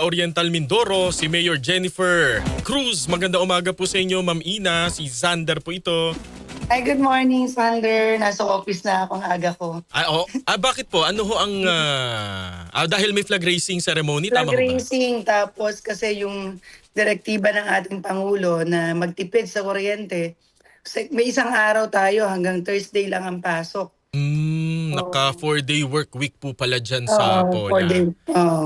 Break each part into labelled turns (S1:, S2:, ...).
S1: Oriental Mindoro, si Mayor Jennifer Cruz. Maganda umaga po sa inyo, Ma'am Ina. Si Xander po ito.
S2: Hi, good morning, Sander. Nasa office na ako ng aga ko.
S1: Bakit po? Ano ho ang... dahil may flag raising ceremony,
S2: Flag
S1: tama ho ba?
S2: racing, tapos kasi yung direktiba ng ating Pangulo na magtipid sa kuryente, kasi may isang araw tayo hanggang Thursday lang ang pasok.
S1: Naka
S2: Oo,
S1: 4-day work week po pala dyan sa
S2: for
S1: Pola.
S2: the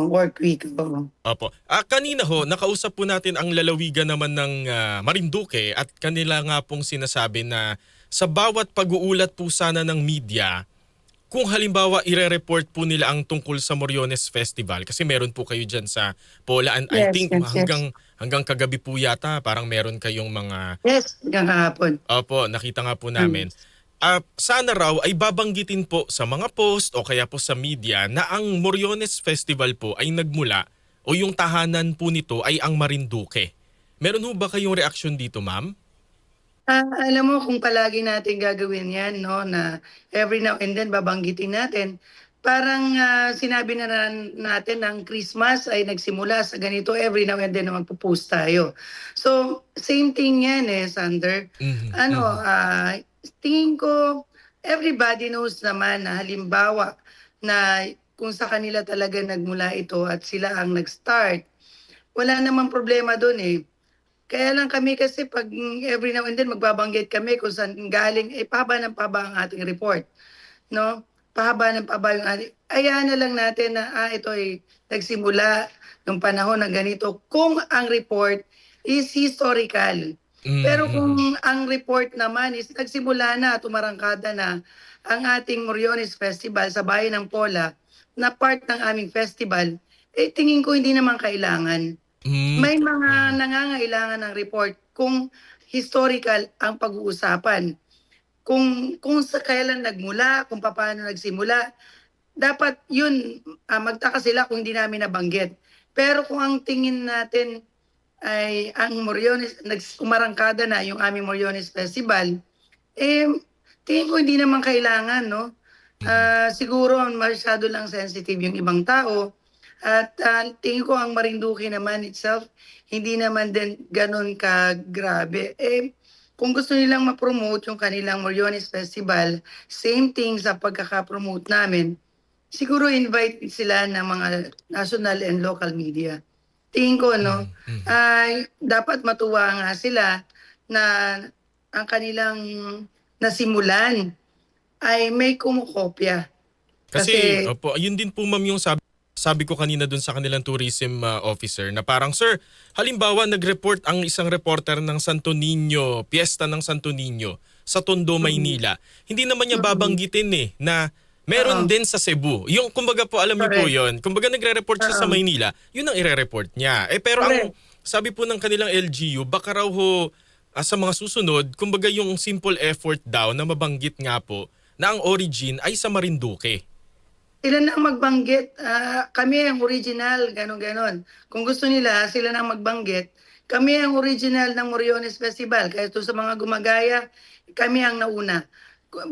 S2: work week. Oo.
S1: Opo. Kanina ho, nakausap po natin ang lalawigan naman ng Marinduque at kanila nga pong sinasabi na sa bawat pag-uulat po sana ng media, kung halimbawa ire-report po nila ang tungkol sa Moriones Festival, kasi meron po kayo dyan sa Pola and I
S2: Yes,
S1: think
S2: yes, yes.
S1: hanggang kagabi po yata parang meron kayong mga
S2: Yes, hanggang kahapon.
S1: opo, nakita nga po
S2: Mm.
S1: namin. Sana raw ay babanggitin po sa mga post o kaya po sa media na ang Moriones Festival po ay nagmula o yung tahanan po nito ay ang Marinduque. Meron ho ba kayong reaksyon dito, ma'am?
S2: Alam mo kung palagi natin gagawin 'yan 'no, na every now and then babanggitin natin, parang, sinabi natin ng Christmas ay nagsimula sa ganito, every now and then na magpo-post tayo. So, same thing 'yan, eh, Sander.
S1: Mhm,
S2: Ano,
S1: mhm.
S2: tingin ko everybody knows naman na halimbawa na kung sa kanila talaga nagmula ito at sila ang nag-start, wala namang problema dun, eh. Kaya lang kami kasi 'pag every now and then magbabanggit kami kung saan galing, eh, pahaba ng pahaba ang ating report, 'no? Pahaba ng pahaba yung ating hayaan na lang natin na, ito ay nagsimula nung panahon na ganito kung ang report is historical.
S1: Mhm,
S2: Pero
S1: mhm.
S2: kung ang report naman is nagsimula na, tumarangkada na ang ating Moriones Festival sa bayan ng Pola na part ng aming festival, eh, tingin ko hindi naman kailangan.
S1: Hmm,
S2: May mga
S1: mhm.
S2: nangangailangan ng report kung historical ang pag-uusapan. Kung sa kailan nagmula, kung papaano nagsimula, dapat yun, magtaka sila kung hindi namin nabanggit. Pero kung ang tingin natin ay ang Moriones, umarangkada na yung aming Moriones Festival, eh, tingin ko hindi naman kailangan, no?
S1: Mhm.
S2: Siguro masyado lang sensitive yung ibang tao at tingin ko ang Marinduque naman itself, hindi naman din gano'n kagrabe. Eh, kung gusto nilang ma-promote yung kanilang Moriones Festival, same thing sa pagkaka-promote namin, siguro invite sila ng mga national and local media. Tingin ko 'no,
S1: Mhm, mhm.
S2: ay dapat matuwa nga sila na ang kanilang nasimulan ay may kumokopya.
S1: Kasi
S2: Kasi
S1: opo, ayun din po ma'am yung sabi ko kanina dun sa kanilang tourism officer na parang, "Sir, halimbawa nag-report ang isang reporter ng Santo Niño, piyesta ng Santo Niño sa Tondo,
S2: mm,
S1: Maynila. Hindi naman niya
S2: mm,
S1: babanggitin na meron
S2: oo,
S1: din sa Cebu." Yung kumbaga po alam niyo po
S2: correct,
S1: 'yon. Kumbaga nagre-report siya sa
S2: oo,
S1: Maynila, 'yun ang ire-report niya. Pero ang
S2: correct.
S1: sabi po ng kanilang LGU, baka raw ho sa mga susunod, kumbaga yung simple effort daw na mabanggit nga po na ang origin ay sa Marinduque.
S2: Sila na ang magbanggit, kami ang original, gano'n, gano'n. Kung gusto nila sila na ang magbanggit, kami ang original ng Moriones Festival. Kaya do'n sa mga gumagaya, kami ang nauna.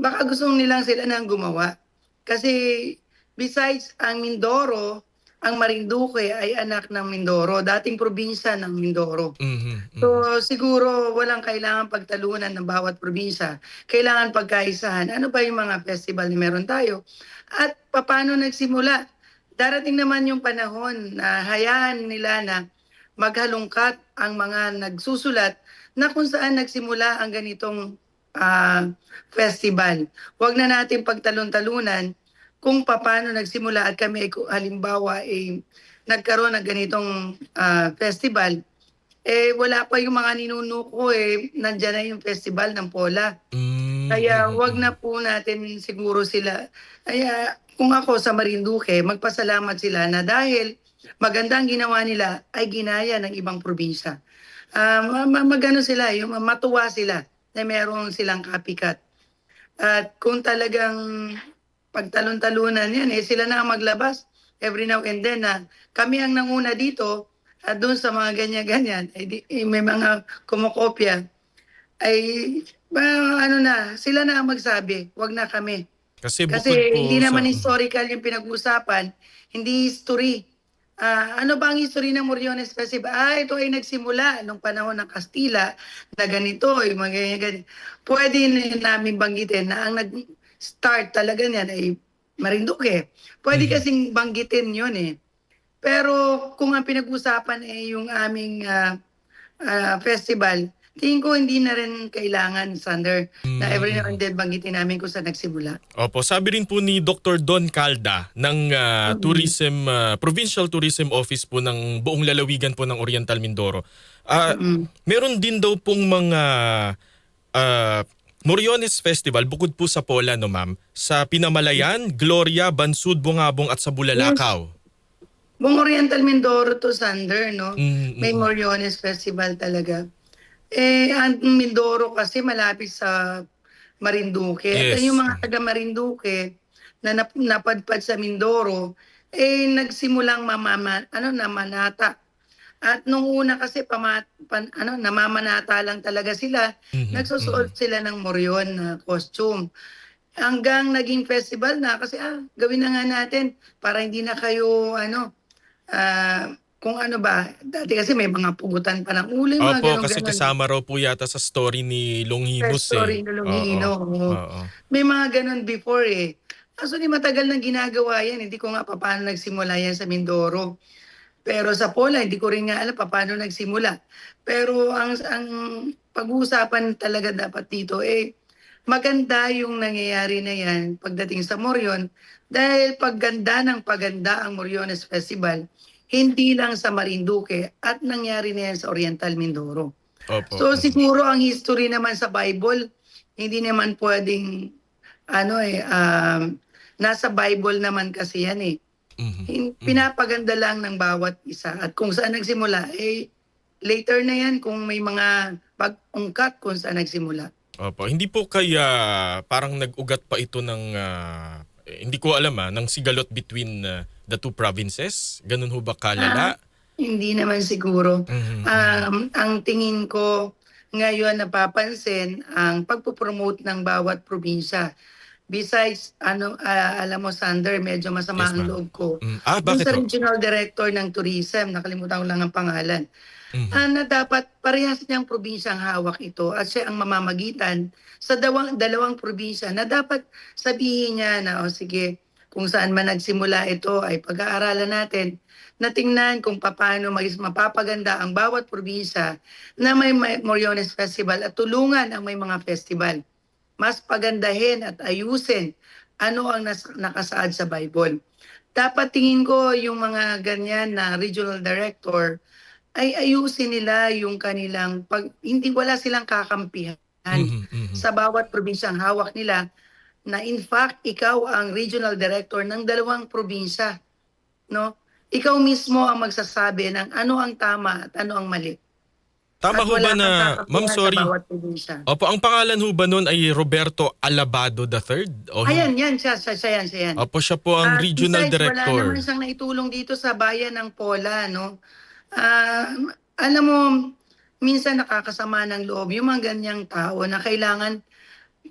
S2: Baka gusto nilang sila na ang gumawa. Kasi besides ang Mindoro, ang Marinduque ay anak ng Mindoro, dating probinsya ng Mindoro.
S1: Mhm, mhm.
S2: So, siguro walang kailangang pagtalunan ng bawat probinsya. Kailangan pagkaisahan. Ano ba yung mga festival na meron tayo? At papaano nagsimula? Darating naman yung panahon na hayaan nila na maghalongkat ang mga nagsusulat na kung saan nagsimula ang ganitong festival. Huwag na natin pagtalon-talunan kung papaano nagsimula at kami halimbawa ay nagkaroon ng ganitong festival, eh, wala pa yung mga ninuno ko, eh, nandiyan na yung festival ng Pola.
S1: Hmm,
S2: Kaya
S1: mhm,
S2: 'wag
S1: mhm.
S2: na po natin siguro sila kaya kung ako sa Marinduque, magpasalamat sila na dahil maganda ang ginawa nila ay ginaya ng ibang probinsya. Mag-ano sila, yung matuwa sila na meron silang copycat. At kung talagang pagtalon-talunan 'yan, eh, sila na ang maglabas every now and then na kami ang nanguna dito at do'n sa mga ganyan-ganyan, eh, may mga kumokopya ay ano na, sila na ang magsabi, 'wag na kami.
S1: Kasi
S2: Kasi
S1: bukod po
S2: hindi
S1: sa
S2: naman historical yung pinag-uusapan, hindi history Ano ba ang history ng Moriones Festival? Ito ay nagsimula nung panahon ng Kastila na ganito, yung mga ganyan. Pwede namin banggitin na ang nag-start talaga niyan ay Marinduque. Pwede
S1: Mhm.
S2: kasing banggitin yun eh. Pero kung ang pinag-usapan ay yung aming festival, tingin ko hindi na rin kailangan, Sander, na every now and
S1: Mhm.
S2: then banggitin namin kung saan nagsimula.
S1: Opo, sabi rin po ni Dr. Don Calda ng
S2: Mm.
S1: Provincial Tourism Office po ng buong lalawigan po ng Oriental Mindoro. Ah,
S2: Mm.
S1: meron din daw pong mga ah, Moriones Festival bukod po sa Pola no ma'am, sa Pinamalayan, Gloria, Bansud, Bungabong at sa
S2: Yes.
S1: Bulalakaw.
S2: Buong Oriental Mindoro to, Sander, no?
S1: Mm,
S2: May
S1: mm.
S2: Moriones Festival talaga. Ang Mindoro kasi malapit sa Marinduque. At yung
S1: Yes.
S2: mga taga Marinduque na napadpad sa Mindoro, nagsimulang namanata. At nung una kasi namamanata lang talaga sila,
S1: Mhm,
S2: nagsusuot
S1: mhm.
S2: sila ng moryon na costume. Hanggang naging festival na kasi gawin na nga natin para hindi na kayo kung ano ba, dati kasi may mga pugutan pa ng ulo, yung mga
S1: Opo, kasi
S2: gano'n-gano'n.
S1: kasama raw po yata sa story ni Longinos eh.
S2: Story na
S1: Oo.
S2: Lumino, oo.
S1: Oo.
S2: May mga gano'n before eh. Actually, matagal nang ginagawa yan. Hindi ko nga paano nagsimula yan sa Mindoro. Pero sa Pola, hindi ko rin nga alam paano nagsimula. Pero ang pag-uusapan talaga dapat dito maganda yung nangyayari na yan pagdating sa Moryon dahil pagganda ng paganda ang Moriones Festival, hindi lang sa Marinduque at nangyari na yan sa Oriental Mindoro.
S1: Opo.
S2: So
S1: Mhm.
S2: siguro ang history naman sa Bible, hindi naman pwedeng nasa Bible naman kasi yan eh.
S1: Mhm. Mhm.
S2: Pinapaganda lang ng bawat isa at kung saan nagsimula, later na yan kung may mga pag-ungkat kung saan nagsimula.
S1: Opo, hindi po kaya parang nag-ugat pa ito ng hindi ko alam ng sigalot between the two provinces? Ganun ho ba
S2: Ah,
S1: kalala?
S2: Hindi naman siguro.
S1: Mhm, mhm.
S2: Ang tingin ko ngayon napapansin ang pagpo-promote ng bawat probinsya. Besides, alam mo, Sander, medyo masama
S1: Yes,
S2: ang
S1: ma'am.
S2: loob ko. Doon
S1: Bakit
S2: sa
S1: ho?
S2: regional director ng tourism, nakalimutan ko lang ang pangalan,
S1: Mhm.
S2: na dapat parehas niyang probinsyang hawak ito at siya ang mamamagitan sa dalawang probinsya na dapat sabihin niya na, o sige, kung saan man nagsimula ito ay pag-aaralan natin na tingnan kung paano mapapaganda ang bawat probinsya na may Moriones Festival at tulungan ang may mga festival. Mas pagandahin at ayusin ano ang nakasaad sa Bible. Dapat tingin ko yung mga ganyan na regional director ay ayusin nila yung kanilang hindi wala silang kakampihan
S1: Mhm, mhm.
S2: sa bawat probinsyang hawak nila na in fact ikaw ang regional director ng dalawang probinsya, no? Ikaw mismo ang magsasabi ng ano ang tama at ano ang mali.
S1: Tama
S2: At
S1: ho ba
S2: wala kang
S1: na, ma'am
S2: kakampihan sa
S1: sorry,
S2: bawat probinsya.
S1: opo, ang pangalan ho ba nun ay Roberto Alabado III? O
S2: Ayan,
S1: hindi?
S2: yan siya yan, siya yan.
S1: Opo, siya po ang
S2: At
S1: regional
S2: besides, wala naman
S1: director.
S2: siyang naitulong dito sa bayan ng Pola, no? Ah, Alam mo, minsan nakakasama ng loob yung mga ganyang tao na kailangan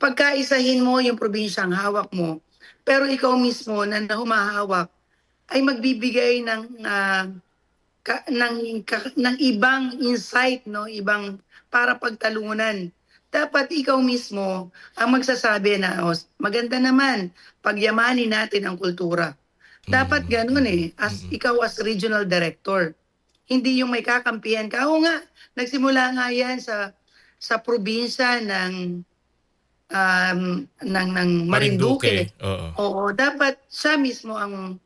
S2: pagkaisahin mo yung probinsyang hawak mo, pero ikaw mismo na humahawak ay magbibigay ng ibang insight, no? Ibang para pagtalunan. Dapat ikaw mismo ang magsasabi na, maganda naman, pagyamanin natin ang kultura. Dapat
S1: Mhm,
S2: gano'n
S1: mhm,
S2: as
S1: mhm.
S2: ikaw as regional director. Hindi yung may kakampihan ka. Oo nga, nagsimula nga yan sa probinsya ng Marinduque.
S1: Marinduque, oo.
S2: Oo, dapat siya mismo ang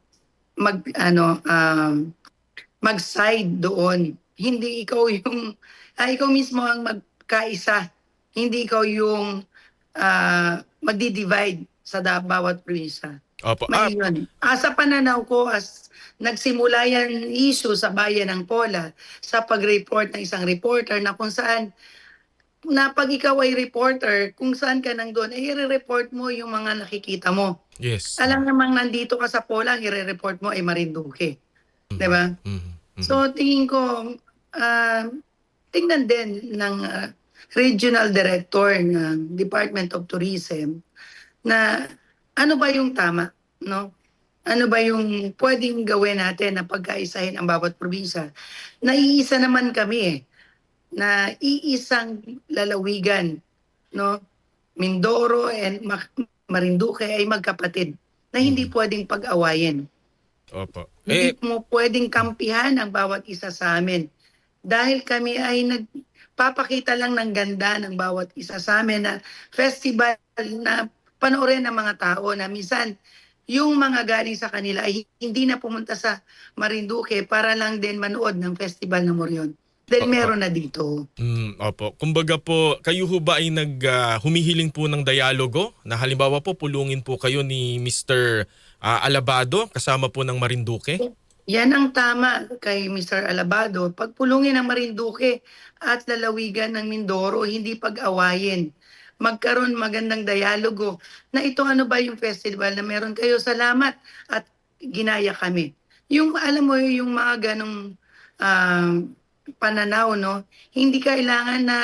S2: mag-side doon. Hindi ikaw yung ikaw mismo ang magkaisa. Hindi ikaw yung magdi-divide sa bawat probinsya.
S1: Opo,
S2: Mali yun. Sa pananaw ko, as nagsimula yan issue sa bayan ng Pola sa pag-report ng isang reporter na kung saan na pag ikaw ay reporter, kung saan ka nang doon, i-report mo yung mga nakikita mo.
S1: yes.
S2: Alam namang nandito ka sa Pola, ang i-report mo ay Marinduque. 'Di
S1: Mhm,
S2: ba?
S1: mhm, mhm.
S2: So tingin ko, ah, tingnan din ng regional director ng Department of Tourism na ano ba yung tama, no? Ano ba yung pwedeng gawin natin na pagkaisahin ang bawat probinsya? Naiisa naman kami eh, na iisang lalawigan, no? Mindoro and Marinduque ay magkapatid na hindi
S1: Mhm.
S2: pwedeng pag-awayin.
S1: Opo.
S2: Hindi mo pwedeng kampihan ang bawat isa sa amin. Dahil kami ay nagpapakita lang ng ganda ng bawat isa sa amin na festival na panoorin ng mga tao na minsan yung mga galing sa kanila ay hindi na pumunta sa Marinduque para lang din manood ng festival ng Moryon. Dahil
S1: Opo.
S2: meron na dito.
S1: Opo. Kumbaga po, kayo ho ba ay humihiling po ng dialogo na halimbawa po pulungin po kayo ni Mr. Alabado kasama po ng Marinduque?
S2: Yan ang tama kay Mr. Alabado. Pagpulungin ng Marinduque at lalawigan ng Mindoro, hindi pag-awayin. Magkaroon magandang dialogo na ito ano ba yung festival na meron kayo, salamat at ginaya kami. Yung alam mo yung mga ganong ah, pananaw, no? Hindi kailangan na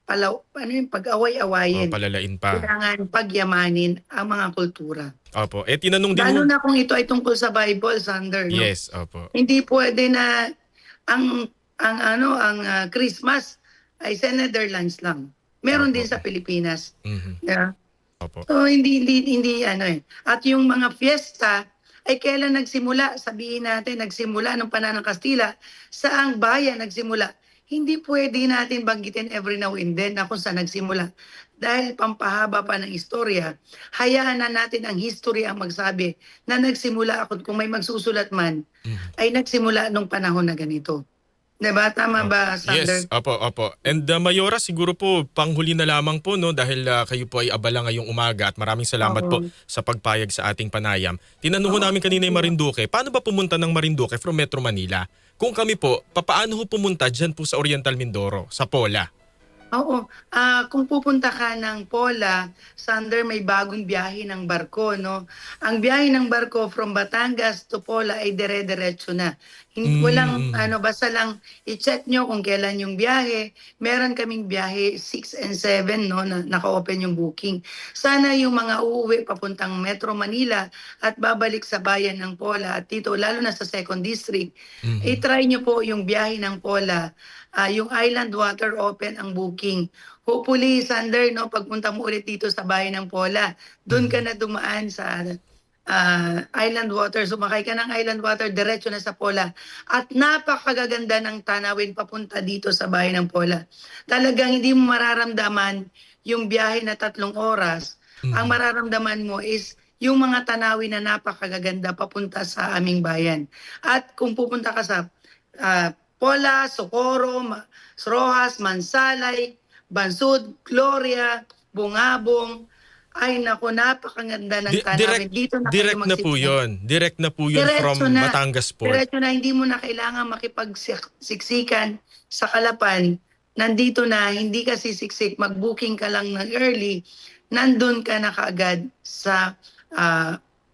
S2: ano yung
S1: O
S2: pag-away-awayin.
S1: palalain pa?
S2: Kailangan pagyamanin ang mga kultura.
S1: Opo. Tinanong din ho.
S2: Lalo na kung ito ay tungkol sa Bible, Sander, no?
S1: Yes, opo.
S2: Hindi puwede na ang Christmas ay sa Netherlands lang. Meron din
S1: Opo.
S2: sa Pilipinas,
S1: Mhm.
S2: 'di ba?
S1: Opo.
S2: So hindi ano, eh. At yung mga fiesta ay kailan nagsimula? Sabihin natin nagsimula nung panahon ng Kastila, saang bayan nagsimula? Hindi puwede natin banggitin every now and then na kung saan nagsimula. Dahil pampahaba pa ng istorya, hayaan na natin ang history ang magsabi na nagsimula ako kung may magsusulat man,
S1: Mhm.
S2: ay nagsimula nung panahon na ganito. 'Di ba? Tama
S1: Opo.
S2: ba,
S1: Yes,
S2: Sander?
S1: opo. And Mayora, siguro po panghuli na lamang po no dahil kayo po ay abala ngayong umaga at maraming salamat po
S2: Oo.
S1: sa pagpayag sa ating panayam. Tinanong ho
S2: Oo.
S1: namin kanina yung Marinduque, paano ba pumunta ng Marinduque from Metro Manila? Kung kami po, papaano ho pumunta dyan po sa Oriental Mindoro, sa Pola?
S2: Oo, kung pupunta ka ng Pola, Sander, may bagong biyahe ng barko, no? Ang biyahe ng barko from Batangas to Pola ay dire-diretso na. Walang
S1: Mm.
S2: ano, basta lang i-check nyo kung kailan yung biyahe. Meron kaming biyahe 6 and 7, no, na naka-open yung booking. Sana yung mga uuwi papuntang Metro Manila at babalik sa bayan ng Pola at dito, lalo na sa Second District,
S1: Mhm.
S2: i-try nyo po yung biyahe ng Pola. Yung Island Water open ang booking. Hopefully, Sander, no, pagpunta mo ulit dito sa bayan ng Pola, doon ka
S1: Mhm.
S2: na dumaan sa Island Water. Sumakay ka ng Island Water, diretso na sa Pola. At napakagaganda ng tanawin papunta dito sa bayan ng Pola. Talagang hindi mo mararamdaman yung biyahe na 3 oras. Ang
S1: Mhm.
S2: mararamdaman mo is yung mga tanawin na napakagaganda papunta sa aming bayan. At kung pupunta ka sa Pola, Socorro, Rojas, Mansalay, Bansud, Gloria, Bungabong. Ay naku, napakaganda ng tanawin.
S1: Direct
S2: Dito na kayo
S1: direct na po
S2: magsiksik.
S1: 'yon. Direct na po 'yon
S2: Diretso
S1: from
S2: na.
S1: Batangas Port.
S2: Diretso na, hindi mo na kailangan makipagsiksikan sa Kalapan. Nandito na, hindi ka sisiksik, mag-booking ka lang ng early, nandun ka na kaagad sa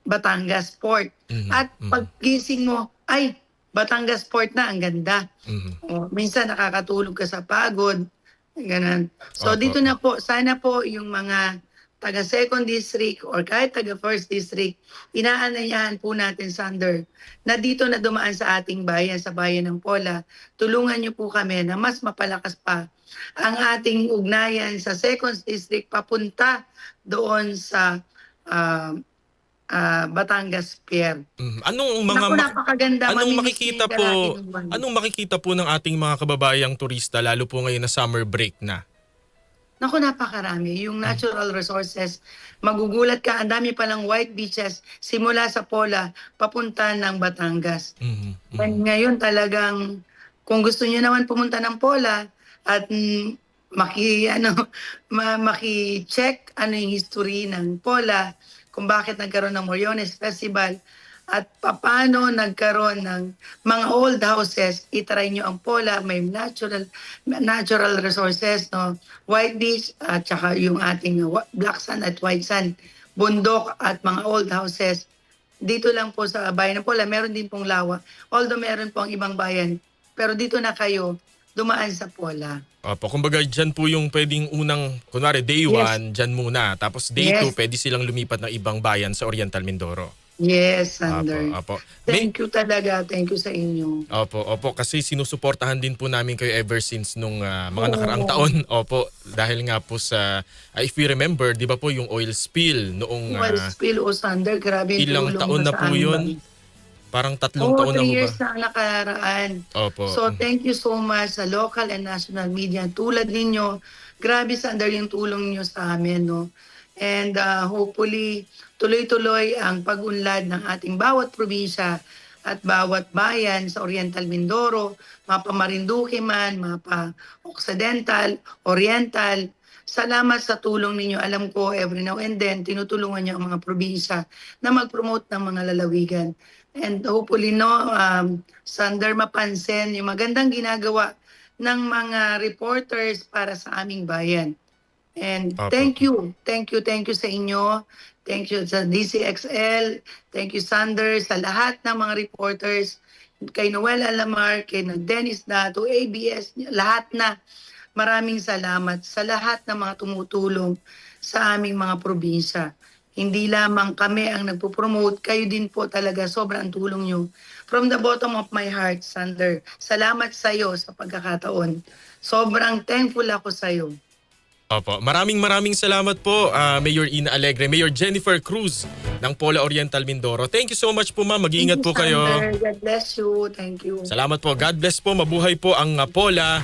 S2: Batangas Port.
S1: Mhm.
S2: At
S1: Mhm.
S2: paggising mo, ay, Batangas Port na, ang ganda.
S1: Mhm.
S2: Minsan nakakatulog ka sa pagod, gano'n. So
S1: Opo.
S2: dito na po, sana po yung mga taga Second District or kahit taga First District, inaanayahan po natin, Sander, na dito na dumaan sa ating bayan, sa bayan ng Pola. Tulungan niyo po kami na mas mapalakas pa ang ating ugnayan sa Second District papunta doon sa ah, Batangas Pier.
S1: Anong mga
S2: Naku, napakaganda,
S1: anong
S2: mamimiss niyo
S1: makikita
S2: yung galatin
S1: po
S2: ng buwan.
S1: anong makikita po ng ating mga kababayang turista lalo po ngayon na summer break na?
S2: Naku, napakarami. Yung natural resources, magugulat ka, ang dami palang white beaches simula sa Pola papunta ng Batangas.
S1: Mhm.
S2: And
S1: Mhm.
S2: ngayon talagang kung gusto niyo naman pumunta ng Pola at maki-check ano yung history ng Pola, kung bakit nagkaroon ng Moriones Festival at paano nagkaroon ng mga old houses, itry nyo ang Pola, may natural resources, no? White Beach at saka yung ating black sand at white sand, bundok at mga old houses. Dito lang po sa bayan ng Pola, meron din pong lawa. Although meron po ang ibang bayan, pero dito na kayo dumaan sa Pola.
S1: Opo, kumbaga diyan po yung pwedeng unang kunwari day
S2: Yes.
S1: 1 diyan muna, tapos day 2
S2: Yes.
S1: pwede silang lumipat ng ibang bayan sa Oriental Mindoro.
S2: Yes,
S1: Opo,
S2: Sander.
S1: opo. May,
S2: Thank you talaga. Thank you sa inyo.
S1: opo. Kasi sinusuportahan din po namin kayo ever since nung mga nakaraang
S2: Oo.
S1: taon. Opo, dahil nga po sa, if you remember, di ba po yung oil spill noong
S2: Well, spill o Sander, grabe yung
S1: ilang
S2: tulong mo
S1: taon na
S2: sa
S1: po
S2: aming
S1: yun?
S2: bansa.
S1: Parang 3
S2: Oo,
S1: taon na
S2: 3
S1: ho ba?
S2: years na ang nakaraan.
S1: Opo.
S2: So, thank you so much sa local and national media. Tulad ninyo, grabe Sander yung tulong niyo sa amin, no? And hopefully, tuloy-tuloy ang pag-unlad ng ating bawat probinsya at bawat bayan sa Oriental Mindoro, mapa Marinduque man, mapa Occidental, Oriental. Salamat sa tulong ninyo. Alam ko, every now and then, tinutulungan niyo ang mga probinsya na mag-promote ng mga lalawigan. And hopefully, no, Sander, mapansin yung magandang ginagawa ng mga reporters para sa aming bayan. And
S1: Opo.
S2: thank you sa inyo. Thank you sa DCXL, thank you Sander, sa lahat ng mga reporters, kay Noel Alamar, kay Dennis Dato, ABS, lahat na. Maraming salamat sa lahat ng mga tumutulong sa aming mga probinsya. Hindi lamang kami ang nagpo-promote, kayo din po talaga, sobrang tulong nyo. From the bottom of my heart, Sander, salamat sa iyo sa pagkakataon. Sobrang thankful ako sa iyo.
S1: Opo. Maraming salamat po, Mayor Ina Alegre, Mayor Jennifer Cruz ng Pola Oriental Mindoro. Thank you so much po, ma'am. Mag-iingat po kayo.
S2: Sander. God bless you. Thank you.
S1: Salamat po. God bless po. Mabuhay po ang Pola.